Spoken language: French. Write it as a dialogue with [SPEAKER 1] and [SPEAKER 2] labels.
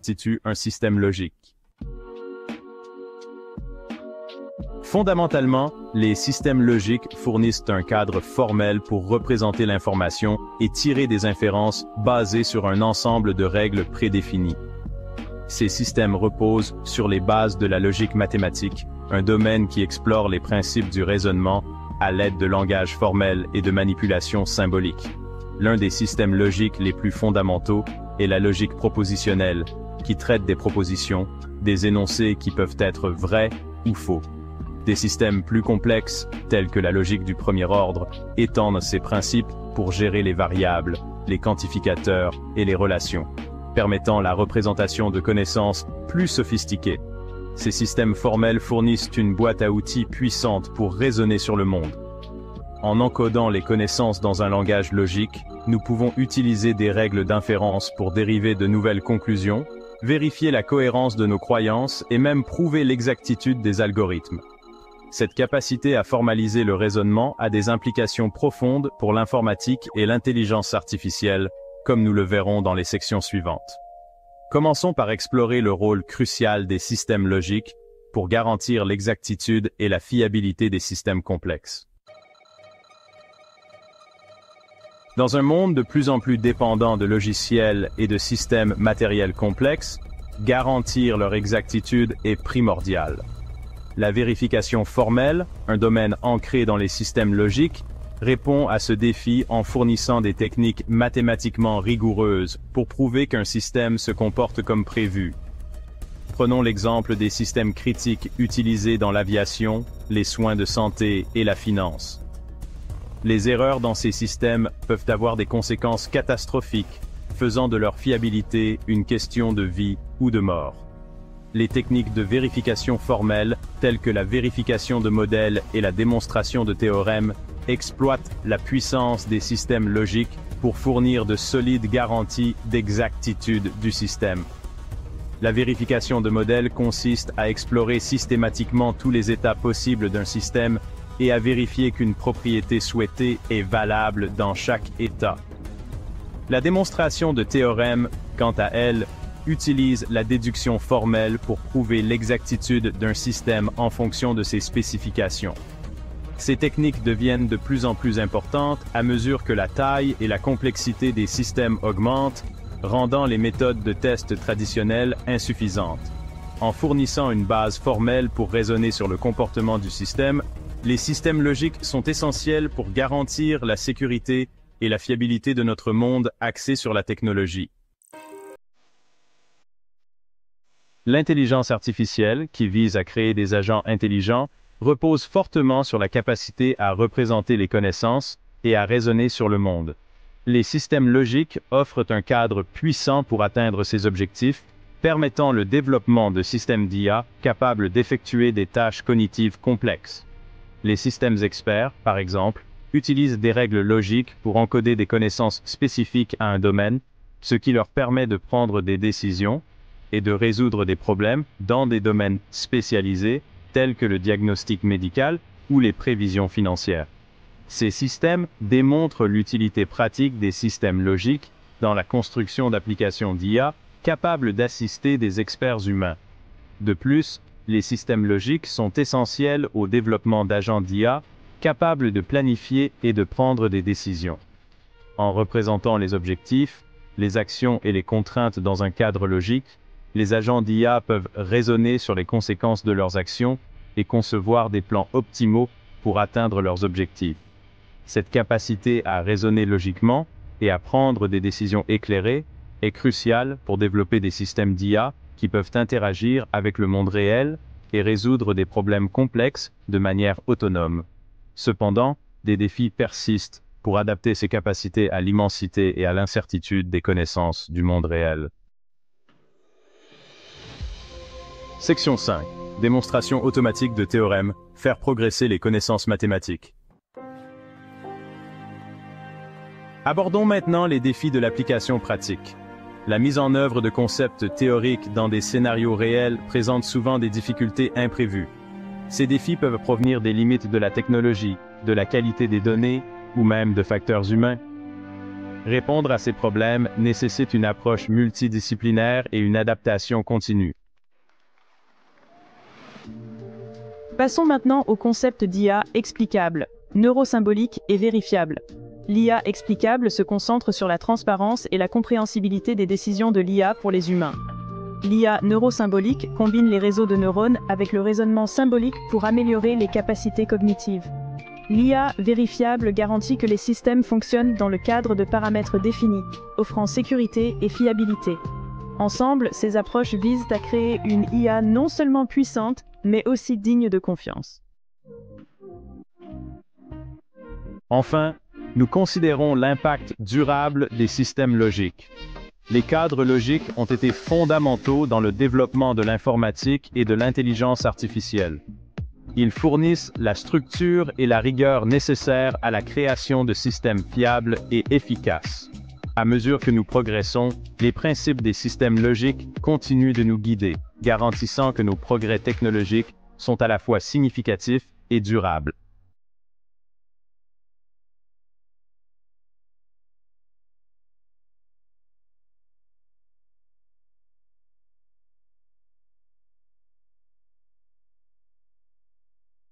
[SPEAKER 1] constitue un système logique. Fondamentalement, les systèmes logiques fournissent un cadre formel pour représenter l'information et tirer des inférences basées sur un ensemble de règles prédéfinies. Ces systèmes reposent sur les bases de la logique mathématique, un domaine qui explore les principes du raisonnement à l'aide de langages formels et de manipulations symboliques. L'un des systèmes logiques les plus fondamentaux est la logique propositionnelle, qui traite des propositions, des énoncés qui peuvent être vrais ou faux. Des systèmes plus complexes, tels que la logique du premier ordre, étendent ces principes pour gérer les variables, les quantificateurs et les relations, permettant la représentation de connaissances plus sophistiquées. Ces systèmes formels fournissent une boîte à outils puissante pour raisonner sur le monde. En encodant les connaissances dans un langage logique, nous pouvons utiliser des règles d'inférence pour dériver de nouvelles conclusions, vérifier la cohérence de nos croyances et même prouver l'exactitude des algorithmes. Cette capacité à formaliser le raisonnement a des implications profondes pour l'informatique et l'intelligence artificielle, comme nous le verrons dans les sections suivantes. Commençons par explorer le rôle crucial des systèmes logiques pour garantir l'exactitude et la fiabilité des systèmes complexes. Dans un monde de plus en plus dépendant de logiciels et de systèmes matériels complexes, garantir leur exactitude est primordial. La vérification formelle, un domaine ancré dans les systèmes logiques, répond à ce défi en fournissant des techniques mathématiquement rigoureuses pour prouver qu'un système se comporte comme prévu. Prenons l'exemple des systèmes critiques utilisés dans l'aviation, les soins de santé et la finance. Les erreurs dans ces systèmes peuvent avoir des conséquences catastrophiques, faisant de leur fiabilité une question de vie ou de mort. Les techniques de vérification formelle, telles que la vérification de modèles et la démonstration de théorèmes, exploitent la puissance des systèmes logiques pour fournir de solides garanties d'exactitude du système. La vérification de modèles consiste à explorer systématiquement tous les états possibles d'un système et à vérifier qu'une propriété souhaitée est valable dans chaque état. La démonstration de théorèmes, quant à elle, utilise la déduction formelle pour prouver l'exactitude d'un système en fonction de ses spécifications. Ces techniques deviennent de plus en plus importantes à mesure que la taille et la complexité des systèmes augmentent, rendant les méthodes de test traditionnelles insuffisantes. En fournissant une base formelle pour raisonner sur le comportement du système, les systèmes logiques sont essentiels pour garantir la sécurité et la fiabilité de notre monde axé sur la technologie. L'intelligence artificielle, qui vise à créer des agents intelligents, repose fortement sur la capacité à représenter les connaissances et à raisonner sur le monde. Les systèmes logiques offrent un cadre puissant pour atteindre ces objectifs, permettant le développement de systèmes d'IA capables d'effectuer des tâches cognitives complexes. Les systèmes experts, par exemple, utilisent des règles logiques pour encoder des connaissances spécifiques à un domaine, ce qui leur permet de prendre des décisions et de résoudre des problèmes dans des domaines spécialisés tels que le diagnostic médical ou les prévisions financières. Ces systèmes démontrent l'utilité pratique des systèmes logiques dans la construction d'applications d'IA capables d'assister des experts humains. De plus, les systèmes logiques sont essentiels au développement d'agents d'IA capables de planifier et de prendre des décisions. En représentant les objectifs, les actions et les contraintes dans un cadre logique, les agents d'IA peuvent raisonner sur les conséquences de leurs actions et concevoir des plans optimaux pour atteindre leurs objectifs. Cette capacité à raisonner logiquement et à prendre des décisions éclairées est cruciale pour développer des systèmes d'IA qui peuvent interagir avec le monde réel et résoudre des problèmes complexes de manière autonome. Cependant, des défis persistent pour adapter ces capacités à l'immensité et à l'incertitude des connaissances du monde réel. Section 5. Démonstration automatique de théorèmes. Faire progresser les connaissances mathématiques. Abordons maintenant les défis de l'application pratique. La mise en œuvre de concepts théoriques dans des scénarios réels présente souvent des difficultés imprévues. Ces défis peuvent provenir des limites de la technologie, de la qualité des données ou même de facteurs humains. Répondre à ces problèmes nécessite une approche multidisciplinaire et une adaptation continue.
[SPEAKER 2] Passons maintenant au concept d'IA explicable, neurosymbolique et vérifiable. L'IA explicable se concentre sur la transparence et la compréhensibilité des décisions de l'IA pour les humains. L'IA neurosymbolique combine les réseaux de neurones avec le raisonnement symbolique pour améliorer les capacités cognitives. L'IA vérifiable garantit que les systèmes fonctionnent dans le cadre de paramètres définis, offrant sécurité et fiabilité. Ensemble, ces approches visent à créer une IA non seulement puissante, mais aussi digne de confiance.
[SPEAKER 1] Enfin, nous considérons l'impact durable des systèmes logiques. Les cadres logiques ont été fondamentaux dans le développement de l'informatique et de l'intelligence artificielle. Ils fournissent la structure et la rigueur nécessaires à la création de systèmes fiables et efficaces. À mesure que nous progressons, les principes des systèmes logiques continuent de nous guider, garantissant que nos progrès technologiques sont à la fois significatifs et durables.